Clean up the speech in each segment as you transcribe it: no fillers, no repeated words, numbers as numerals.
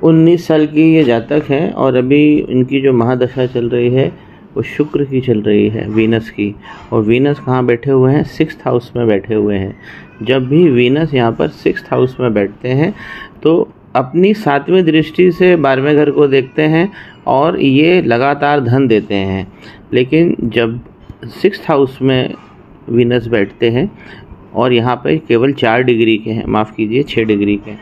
19 साल की ये जातक हैं और अभी इनकी जो महादशा चल रही है वो शुक्र की चल रही है, वीनस की। और वीनस कहाँ बैठे हुए हैं? 6th हाउस में बैठे हुए हैं। जब भी वीनस यहाँ पर 6th हाउस में बैठते हैं तो अपनी 7वीं दृष्टि से 12वें घर को देखते हैं और ये लगातार धन देते हैं। लेकिन जब 6th हाउस में वीनस बैठते हैं और यहाँ पे केवल 4 डिग्री के हैं, माफ़ कीजिए 6 डिग्री के,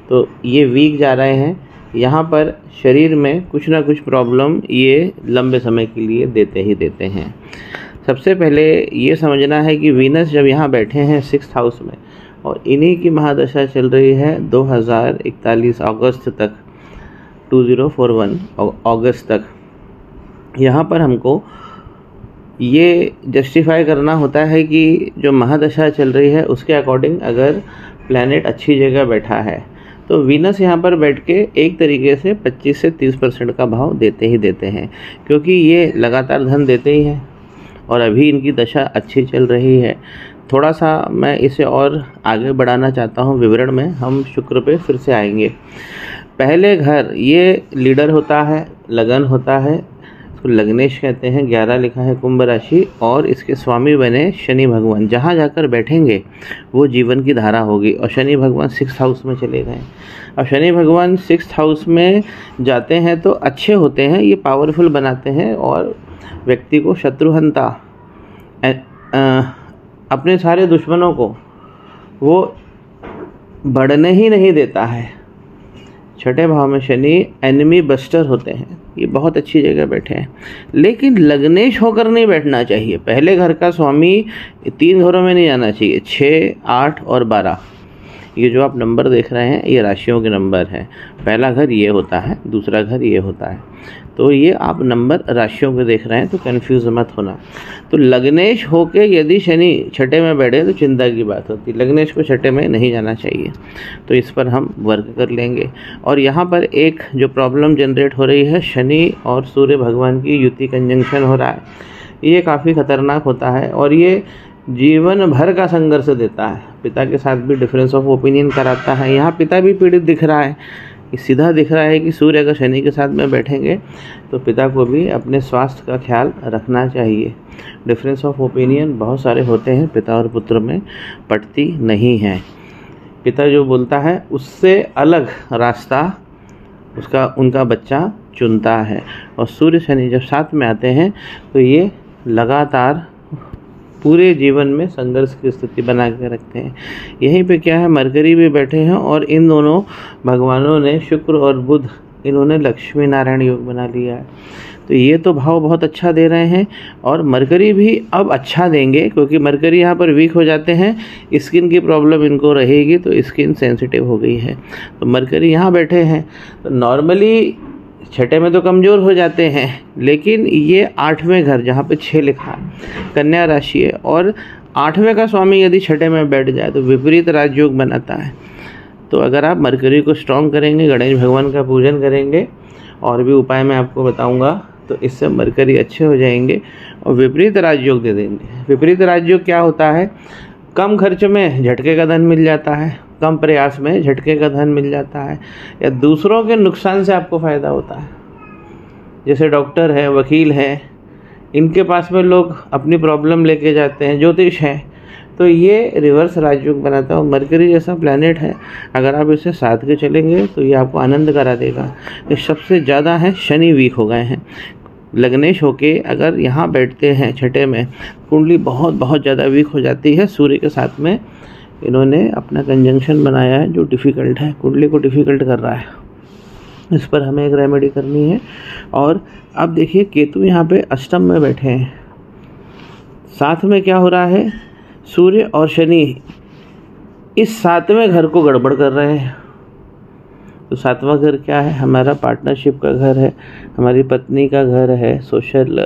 तो ये वीक जा रहे हैं। यहाँ पर शरीर में कुछ ना कुछ प्रॉब्लम ये लंबे समय के लिए देते ही देते हैं। सबसे पहले ये समझना है कि वीनस जब यहाँ बैठे हैं 6th हाउस में और इन्हीं की महादशा चल रही है 2041 अगस्त तक, 2041 अगस्त तक, यहाँ पर हमको ये जस्टिफाई करना होता है कि जो महादशा चल रही है उसके अकॉर्डिंग अगर प्लैनेट अच्छी जगह बैठा है तो वीनस यहाँ पर बैठ के एक तरीके से 25 से 30% का भाव देते ही देते हैं, क्योंकि ये लगातार धन देते ही हैं और अभी इनकी दशा अच्छी चल रही है। थोड़ा सा मैं इसे और आगे बढ़ाना चाहता हूँ विवरण में, हम शुक्र पे फिर से आएंगे। पहले घर ये लीडर होता है, लगन होता है, इसको लग्नेश कहते हैं, 11 लिखा है कुंभ राशि, और इसके स्वामी बने शनि भगवान। जहाँ जाकर बैठेंगे वो जीवन की धारा होगी। और शनि भगवान 6th हाउस में चले गए। अब शनि भगवान 6th हाउस में जाते हैं तो अच्छे होते हैं, ये पावरफुल बनाते हैं और व्यक्ति को शत्रुहंता, अपने सारे दुश्मनों को वो बढ़ने ही नहीं देता है। 6ठे भाव में शनि एनिमी बस्टर होते हैं, ये बहुत अच्छी जगह बैठे हैं। लेकिन लग्नेश होकर नहीं बैठना चाहिए। पहले घर का स्वामी 3 घरों में नहीं जाना चाहिए, 6, 8 और 12। ये जो आप नंबर देख रहे हैं ये राशियों के नंबर हैं। पहला घर ये होता है, दूसरा घर ये होता है, तो ये आप नंबर राशियों के देख रहे हैं, तो कंफ्यूज मत होना। तो लग्नेश होके यदि शनि 6ठे में बैठे तो चिंता की बात होती, लग्नेश को 6ठे में नहीं जाना चाहिए। तो इस पर हम वर्क कर लेंगे। और यहाँ पर एक जो प्रॉब्लम जनरेट हो रही है, शनि और सूर्य भगवान की युति कंजंक्शन हो रहा है, ये काफ़ी खतरनाक होता है और ये जीवन भर का संघर्ष देता है। पिता के साथ भी डिफरेंस ऑफ ओपिनियन कराता है। यहाँ पिता भी पीड़ित दिख रहा है, सीधा दिख रहा है कि सूर्य अगर शनि के साथ में बैठेंगे तो पिता को भी अपने स्वास्थ्य का ख्याल रखना चाहिए। डिफरेंस ऑफ ओपिनियन बहुत सारे होते हैं, पिता और पुत्र में पटती नहीं है। पिता जो बोलता है उससे अलग रास्ता उनका बच्चा चुनता है। और सूर्य शनि जब साथ में आते हैं तो ये लगातार पूरे जीवन में संघर्ष की स्थिति बना के रखते हैं। यहीं पे क्या है, मरकरी भी बैठे हैं और इन दोनों भगवानों ने, शुक्र और बुध, इन्होंने लक्ष्मी नारायण योग बना लिया है। तो ये तो भाव बहुत अच्छा दे रहे हैं और मरकरी भी अब अच्छा देंगे, क्योंकि मरकरी यहाँ पर वीक हो जाते हैं, स्किन की प्रॉब्लम इनको रहेगी, तो स्किन सेंसिटिव हो गई है। तो मरकरी यहाँ बैठे हैं तो नॉर्मली 6ठे में तो कमज़ोर हो जाते हैं, लेकिन ये 8वें घर जहाँ पे 6 लिखा है, कन्या राशि है, और 8वें का स्वामी यदि 6ठे में बैठ जाए तो विपरीत राजयोग बनाता है। तो अगर आप मरकरी को स्ट्रॉन्ग करेंगे, गणेश भगवान का पूजन करेंगे, और भी उपाय मैं आपको बताऊंगा, तो इससे मरकरी अच्छे हो जाएंगे और विपरीत राजयोग दे देंगे। विपरीत राजयोग क्या होता है? कम खर्च में झटके का धन मिल जाता है, कम प्रयास में झटके का धन मिल जाता है, या दूसरों के नुकसान से आपको फ़ायदा होता है। जैसे डॉक्टर है, वकील है, इनके पास में लोग अपनी प्रॉब्लम लेके जाते हैं, ज्योतिष है, तो ये रिवर्स राजयोग बनाता है। और मरकरी जैसा प्लैनेट है, अगर आप इसे साथ के चलेंगे तो ये आपको आनंद करा देगा। ये सबसे ज़्यादा है, शनि वीक हो गए हैं। लग्नेश होके अगर यहाँ बैठते हैं 6ठे में, कुंडली बहुत ज़्यादा वीक हो जाती है। सूर्य के साथ में इन्होंने अपना कंजंक्शन बनाया है जो डिफ़िकल्ट है, कुंडली को डिफ़िकल्ट कर रहा है। इस पर हमें एक रेमेडी करनी है। और अब देखिए केतु यहाँ पे अष्टम में बैठे हैं, साथ में क्या हो रहा है, सूर्य और शनि इस 7वें घर को गड़बड़ कर रहे हैं। तो 7वां घर क्या है? हमारा पार्टनरशिप का घर है, हमारी पत्नी का घर है, सोशल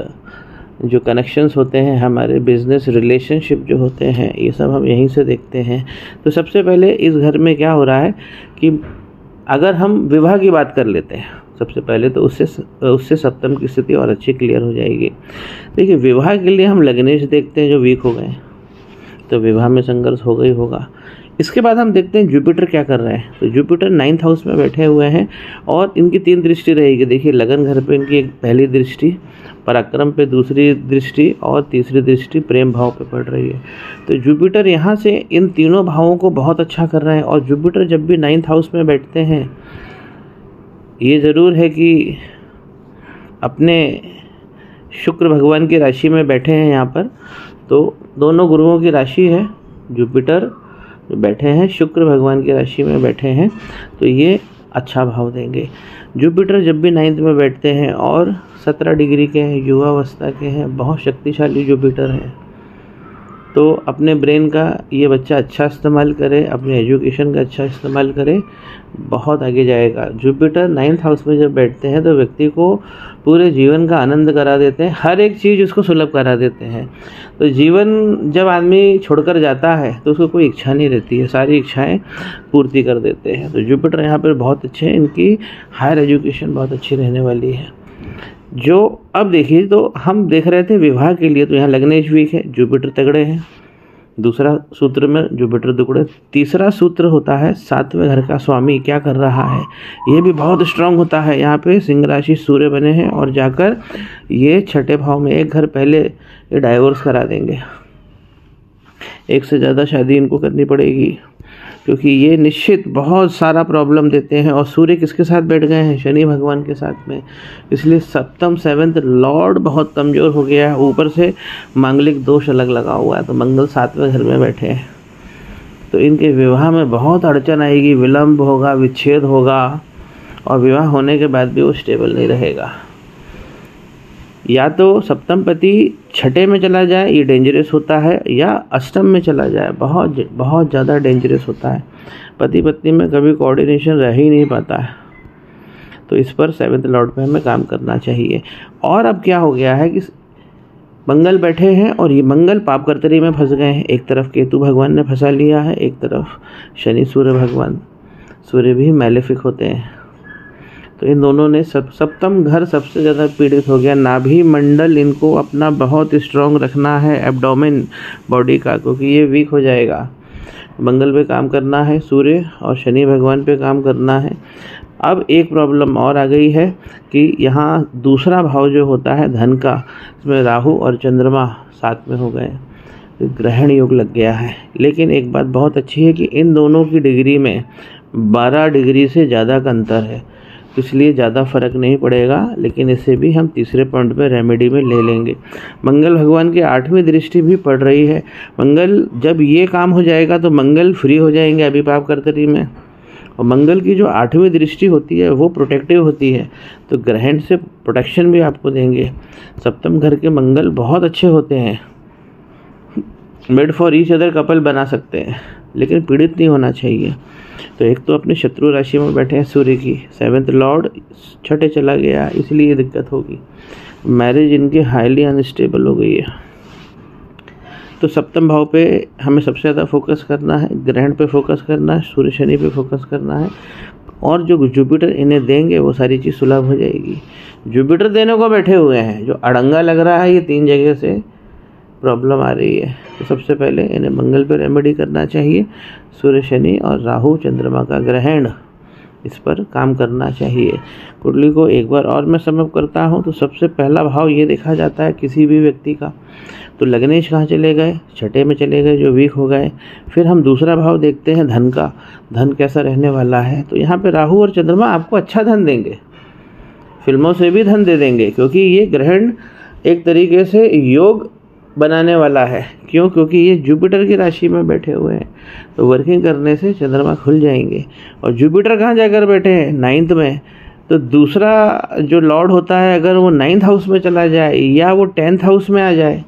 जो कनेक्शंस होते हैं, हमारे बिजनेस रिलेशनशिप जो होते हैं, ये सब हम यहीं से देखते हैं। तो सबसे पहले इस घर में क्या हो रहा है कि अगर हम विवाह की बात कर लेते हैं सबसे पहले, तो उससे सप्तम की स्थिति और अच्छी क्लियर हो जाएगी। देखिए विवाह के लिए हम लग्नेश देखते हैं जो वीक हो गए, तो विवाह में संघर्ष होगा ही होगा। इसके बाद हम देखते हैं जुपिटर क्या कर रहे हैं। तो जुपिटर 9th हाउस में बैठे हुए हैं और इनकी 3 दृष्टि रहेगी। देखिए लगन घर पे इनकी एक पहली दृष्टि, पराक्रम पे दूसरी दृष्टि और तीसरी दृष्टि प्रेम भाव पे पड़ रही है। तो जुपिटर यहाँ से इन तीनों भावों को बहुत अच्छा कर रहे हैं। और जुपिटर जब भी 9th हाउस में बैठते हैं, ये ज़रूर है कि अपने शुक्र भगवान की राशि में बैठे हैं यहाँ पर, तो दोनों गुरुओं की राशि है। जुपिटर बैठे हैं शुक्र भगवान की राशि में बैठे हैं, तो ये अच्छा भाव देंगे। जुपिटर जब भी 9th में बैठते हैं और 17 डिग्री के हैं, युवावस्था के हैं, बहुत शक्तिशाली जुपिटर हैं। तो अपने ब्रेन का ये बच्चा अच्छा इस्तेमाल करे, अपने एजुकेशन का अच्छा इस्तेमाल करे, बहुत आगे जाएगा। जुपिटर 9th हाउस में जब बैठते हैं तो व्यक्ति को पूरे जीवन का आनंद करा देते हैं, हर एक चीज़ उसको सुलभ करा देते हैं। तो जीवन जब आदमी छोड़कर जाता है तो उसको कोई इच्छा नहीं रहती है, सारी इच्छाएं पूर्ति कर देते हैं। तो जुपिटर यहाँ पर बहुत अच्छे हैं, इनकी हायर एजुकेशन बहुत अच्छी रहने वाली है। जो अब देखिए, तो हम देख रहे थे विवाह के लिए, तो यहाँ लग्नेश वीक है, जुपिटर तगड़े हैं। दूसरा सूत्र में जुपिटर दुगड़े। तीसरा सूत्र होता है 7वें घर का स्वामी क्या कर रहा है, ये भी बहुत स्ट्रांग होता है। यहाँ पे सिंह राशि सूर्य बने हैं और जाकर ये 6ठे भाव में, एक घर पहले ये डाइवोर्स करा देंगे, एक से ज़्यादा शादी इनको करनी पड़ेगी, क्योंकि ये निश्चित बहुत सारा प्रॉब्लम देते हैं। और सूर्य किसके साथ बैठ गए हैं, शनि भगवान के साथ में, इसलिए 7th लॉर्ड बहुत कमज़ोर हो गया है, ऊपर से मांगलिक दोष अलग लगा हुआ है। तो मंगल 7वें घर में बैठे हैं, तो इनके विवाह में बहुत अड़चन आएगी, विलम्ब होगा, विच्छेद होगा, और विवाह होने के बाद भी वो स्टेबल नहीं रहेगा। या तो सप्तम पति 6ठे में चला जाए, ये डेंजरस होता है, या अष्टम में चला जाए, बहुत ज़्यादा डेंजरस होता है। पति पत्नी में कभी कोऑर्डिनेशन रह ही नहीं पाता है। तो इस पर 7th लॉर्ड पे हमें काम करना चाहिए। और अब क्या हो गया है कि मंगल बैठे हैं और ये मंगल पाप कर्तरी में फंस गए हैं। एक तरफ केतु भगवान ने फंसा लिया है, एक तरफ शनि सूर्य भगवान, सूर्य भी मैलेफिक होते हैं। तो इन दोनों ने सप्तम घर सबसे ज़्यादा पीड़ित हो गया। नाभि मंडल इनको अपना बहुत स्ट्रॉन्ग रखना है, एब्डोमेन बॉडी का, क्योंकि ये वीक हो जाएगा। मंगल पे काम करना है सूर्य, और शनि भगवान पे काम करना है। अब एक प्रॉब्लम और आ गई है कि यहाँ दूसरा भाव जो होता है धन का, इसमें राहु और चंद्रमा साथ में हो गए, ग्रहण योग लग गया है। लेकिन एक बात बहुत अच्छी है कि इन दोनों की डिग्री में 12 डिग्री से ज़्यादा का अंतर है, इसलिए ज़्यादा फर्क नहीं पड़ेगा। लेकिन इसे भी हम तीसरे पॉइंट पे रेमेडी में ले लेंगे। मंगल भगवान की 8वीं दृष्टि भी पड़ रही है। मंगल जब ये काम हो जाएगा तो मंगल फ्री हो जाएंगे अभी पाप कर्तरी में। और मंगल की जो 8वीं दृष्टि होती है वो प्रोटेक्टिव होती है, तो ग्रहण से प्रोटेक्शन भी आपको देंगे। सप्तम घर के मंगल बहुत अच्छे होते हैं, made for each other couple बना सकते हैं, लेकिन पीड़ित नहीं होना चाहिए। तो एक तो अपने शत्रु राशि में बैठे हैं सूर्य की, 7th लॉर्ड 6ठे चला गया, इसलिए दिक्कत होगी। मैरिज इनकी हाईली अनस्टेबल हो गई है। तो सप्तम भाव पे हमें सबसे ज़्यादा फोकस करना है, ग्रहण पे फोकस करना है, सूर्य शनि पे फोकस करना है, और जो जुपिटर इन्हें देंगे वो सारी चीज़ सुलभ हो जाएगी। जुपिटर देने को बैठे हुए हैं, जो अड़ंगा लग रहा है ये 3 जगह से प्रॉब्लम आ रही है। तो सबसे पहले इन्हें मंगल पर रेमेडी करना चाहिए, सूर्य शनि और राहु चंद्रमा का ग्रहण, इस पर काम करना चाहिए। कुंडली को एक बार और मैं समअप करता हूँ तो सबसे पहला भाव ये देखा जाता है किसी भी व्यक्ति का, तो लग्नेश कहाँ चले गए, 6ठे में चले गए जो वीक हो गए। फिर हम दूसरा भाव देखते हैं धन का, धन कैसा रहने वाला है। तो यहाँ पे राहु और चंद्रमा आपको अच्छा धन देंगे, फिल्मों से भी धन दे देंगे, क्योंकि ये ग्रहण एक तरीके से योग बनाने वाला है। क्यों? क्योंकि ये जुपिटर की राशि में बैठे हुए हैं, तो वर्किंग करने से चंद्रमा खुल जाएंगे। और जुपिटर कहाँ जाकर बैठे हैं, 9th में। तो दूसरा जो लॉर्ड होता है अगर वो 9th हाउस में चला जाए या वो 10th हाउस में आ जाए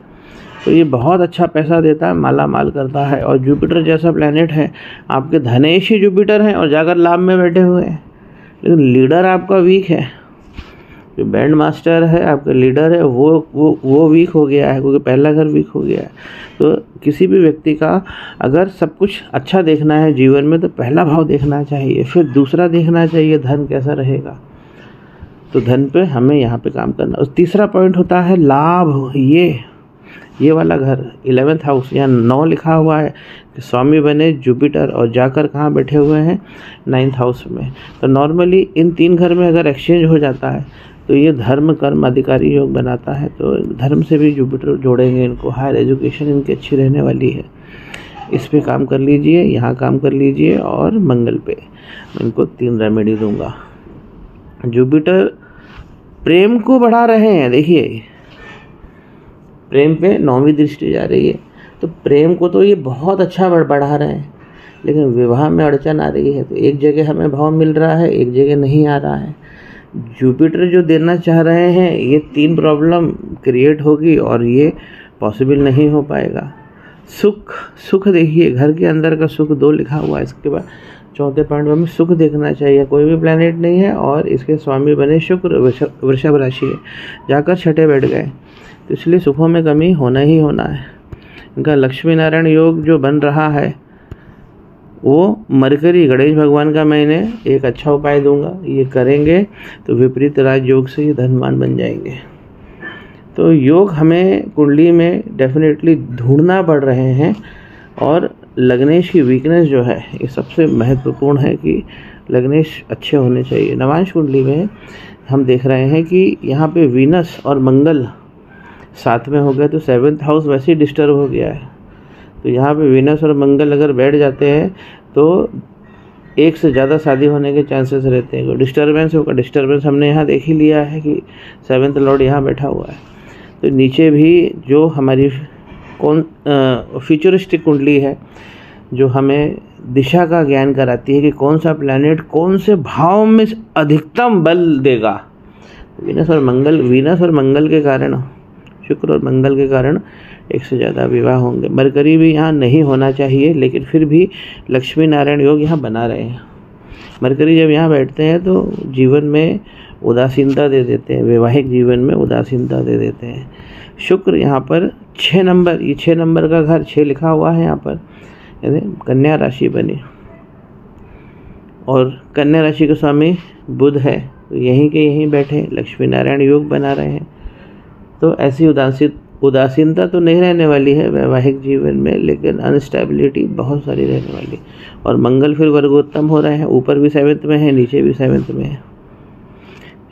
तो ये बहुत अच्छा पैसा देता है, माला माल करता है। और जुपिटर जैसा प्लैनेट है, आपके धनेश ही जुपिटर हैं और जाकर लाभ में बैठे हुए हैं, लेकिन लीडर आपका वीक है। जो बैंड मास्टर है आपका लीडर है वो वीक हो गया है, क्योंकि पहला घर वीक हो गया है। तो किसी भी व्यक्ति का अगर सब कुछ अच्छा देखना है जीवन में तो पहला भाव देखना चाहिए, फिर दूसरा देखना चाहिए धन कैसा रहेगा। तो धन पे हमें यहाँ पे काम करना। और तीसरा पॉइंट होता है लाभ। ये वाला घर 11th हाउस, यहाँ 9 लिखा हुआ है कि स्वामी बने जुपिटर, और जाकर कहाँ बैठे हुए हैं 9th हाउस में। तो नॉर्मली इन 3 घर में अगर एक्सचेंज हो जाता है तो ये धर्म कर्म अधिकारी योग बनाता है। तो धर्म से भी जुपिटर जोड़ेंगे इनको, हायर एजुकेशन इनकी अच्छी रहने वाली है। इस पे काम कर लीजिए, यहाँ काम कर लीजिए, और मंगल पे मैं इनको 3 रेमेडी दूंगा। जुपिटर प्रेम को बढ़ा रहे हैं, देखिए प्रेम पे 9वीं दृष्टि जा रही है, तो प्रेम को तो ये बहुत अच्छा बढ़ा रहे हैं, लेकिन विवाह में अड़चन आ रही है। तो एक जगह हमें भाव मिल रहा है, एक जगह नहीं आ रहा है। जुपिटर जो देना चाह रहे हैं ये 3 प्रॉब्लम क्रिएट होगी और ये पॉसिबल नहीं हो पाएगा। सुख देखिए, घर के अंदर का सुख 2 लिखा हुआ है। इसके बाद 4थे पॉइंट में हमें सुख देखना चाहिए। कोई भी प्लैनेट नहीं है और इसके स्वामी बने शुक्र, वृषभ राशि है, जाकर छठे बैठ गए, तो इसलिए सुखों में कमी होना ही होना है। इनका लक्ष्मी नारायण योग जो बन रहा है वो मरकरी, गणेश भगवान का मैंने एक अच्छा उपाय दूंगा, ये करेंगे तो विपरीत राज योग से ये धनवान बन जाएंगे। तो योग हमें कुंडली में डेफिनेटली ढूंढना पड़ रहे हैं, और लग्नेश की वीकनेस जो है ये सबसे महत्वपूर्ण है कि लग्नेश अच्छे होने चाहिए। नवांश कुंडली में हम देख रहे हैं कि यहाँ पे वीनस और मंगल साथ में हो गए, तो 7th हाउस वैसे ही डिस्टर्ब हो गया है। तो यहाँ पे वीनस और मंगल अगर बैठ जाते हैं तो एक से ज़्यादा शादी होने के चांसेस रहते हैं। डिस्टर्बेंस होगा, डिस्टर्बेंस हमने यहाँ देख ही लिया है कि 7th लॉर्ड यहाँ बैठा हुआ है। तो नीचे भी जो हमारी फ्यूचरिस्टिक कुंडली है जो हमें दिशा का ज्ञान कराती है कि कौन सा प्लैनेट कौन से भाव में अधिकतम बल देगा। वीनस और मंगल के कारण, शुक्र और मंगल के कारण एक से ज़्यादा विवाह होंगे। मरकरी भी यहाँ नहीं होना चाहिए, लेकिन फिर भी लक्ष्मी नारायण योग यहाँ बना रहे हैं। मरकरी जब यहाँ बैठते हैं तो जीवन में उदासीनता दे देते हैं, वैवाहिक जीवन में उदासीनता दे देते हैं। शुक्र यहाँ पर 6 नंबर, ये 6 नंबर का घर 6 लिखा हुआ है यहाँ पर, यानी कन्या राशि बनी, और कन्या राशि के स्वामी बुध है, तो यहीं के यहीं बैठे लक्ष्मी नारायण योग बना रहे हैं। तो ऐसी उदासीनता तो नहीं रहने वाली है वैवाहिक जीवन में, लेकिन अनस्टेबिलिटी बहुत सारी रहने वाली। और मंगल फिर वर्गोत्तम हो रहे हैं, ऊपर भी 7th में है, नीचे भी 7th में है।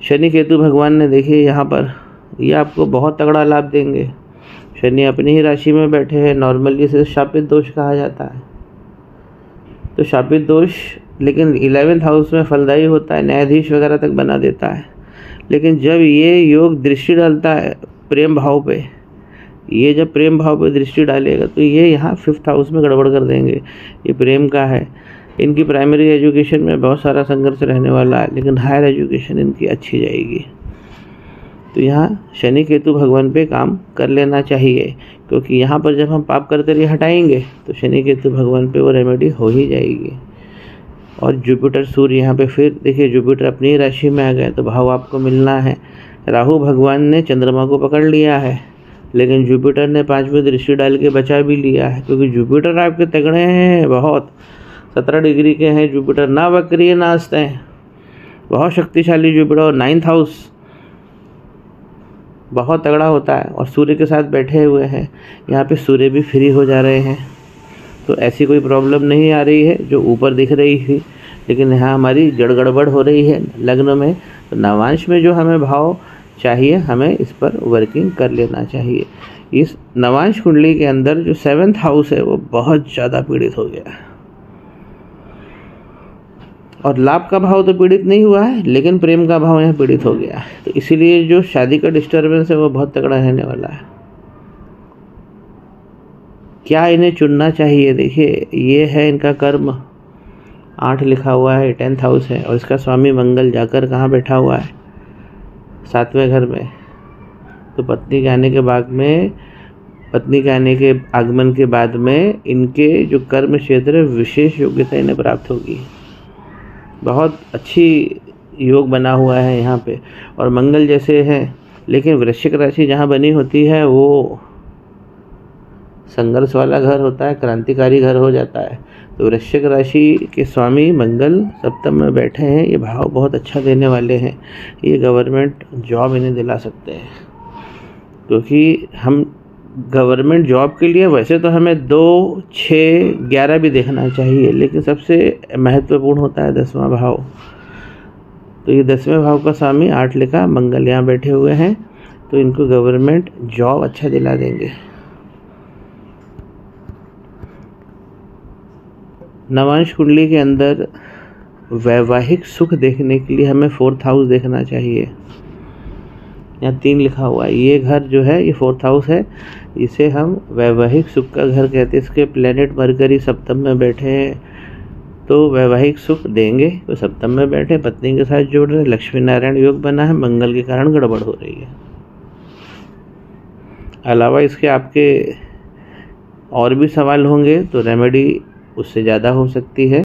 शनि केतु भगवान ने देखिए यहाँ पर ये आपको बहुत तगड़ा लाभ देंगे। शनि अपनी ही राशि में बैठे हैं, नॉर्मली इसे शापित दोष कहा जाता है। तो शापित दोष लेकिन 11th हाउस में फलदायी होता है, न्यायाधीश वगैरह तक बना देता है। लेकिन जब ये योग दृष्टि डालता है प्रेम भाव पे, ये जब प्रेम भाव पे दृष्टि डालेगा तो ये यहाँ 5th हाउस में गड़बड़ कर देंगे। ये प्रेम का है, इनकी प्राइमरी एजुकेशन में बहुत सारा संघर्ष रहने वाला है, लेकिन हायर एजुकेशन इनकी अच्छी जाएगी। तो यहाँ शनि केतु भगवान पे काम कर लेना चाहिए, क्योंकि यहाँ पर जब हम पाप करते हटाएंगे तो शनि केतु भगवान पे वो रेमेडी हो ही जाएगी। और जुपिटर सूर्य यहाँ पे फिर देखिए, जुपिटर अपनी राशि में आ गए तो भाव आपको मिलना है। राहु भगवान ने चंद्रमा को पकड़ लिया है, लेकिन जुपिटर ने 5वीं दृष्टि डाल के बचा भी लिया है, क्योंकि जुपिटर आपके तगड़े हैं, बहुत 17 डिग्री के हैं जुपिटर, ना वक्रिय ना अस्ते हैं, बहुत शक्तिशाली जुपिटर। और 9th हाउस बहुत तगड़ा होता है, और सूर्य के साथ बैठे हुए हैं, यहाँ पे सूर्य भी फ्री हो जा रहे हैं। तो ऐसी कोई प्रॉब्लम नहीं आ रही है जो ऊपर दिख रही थी, लेकिन यहाँ हमारी जड़ गड़बड़ हो रही है लग्न में। तो नवांश में जो हमें भाव चाहिए, हमें इस पर वर्किंग कर लेना चाहिए। इस नवांश कुंडली के अंदर जो 7th हाउस है वो बहुत ज़्यादा पीड़ित हो गया है, और लाभ का भाव तो पीड़ित नहीं हुआ है, लेकिन प्रेम का भाव यहाँ पीड़ित हो गया है। तो इसीलिए जो शादी का डिस्टर्बेंस है वो बहुत तगड़ा रहने वाला है। क्या इन्हें चुनना चाहिए? देखिए ये है इनका कर्म, 8 लिखा हुआ है, 10th हाउस है, और इसका स्वामी मंगल जाकर कहाँ बैठा हुआ है? 7वें घर में। तो पत्नी के आने के आगमन के बाद में इनके जो कर्म क्षेत्र है विशेष योग्यता इन्हें प्राप्त होगी। बहुत अच्छी योग बना हुआ है यहाँ पे, और मंगल जैसे हैं, लेकिन वृश्चिक राशि जहाँ बनी होती है वो संघर्ष वाला घर होता है, क्रांतिकारी घर हो जाता है। तो वृश्चिक राशि के स्वामी मंगल सप्तम में बैठे हैं, ये भाव बहुत अच्छा देने वाले हैं। ये गवर्नमेंट जॉब इन्हें दिला सकते हैं, क्योंकि हम गवर्नमेंट जॉब के लिए वैसे तो हमें 2, 6, 11 भी देखना चाहिए, लेकिन सबसे महत्वपूर्ण होता है 10वां भाव। तो ये 10वें भाव का स्वामी 8 लिखा, मंगल यहाँ बैठे हुए हैं, तो इनको गवर्नमेंट जॉब अच्छा दिला देंगे। नवांश कुंडली के अंदर वैवाहिक सुख देखने के लिए हमें 4th हाउस देखना चाहिए। यहाँ 3 लिखा हुआ है, ये घर जो है ये 4th हाउस है, इसे हम वैवाहिक सुख का घर कहते हैं। इसके प्लेनेट मरकरी सप्तम में बैठे हैं, तो वैवाहिक सुख देंगे। तो सप्तम में बैठे, पत्नी के साथ जोड़ रहे, लक्ष्मी नारायण योग बना है, मंगल के कारण गड़बड़ हो रही है। अलावा इसके आपके और भी सवाल होंगे तो रेमेडी उससे ज़्यादा हो सकती है।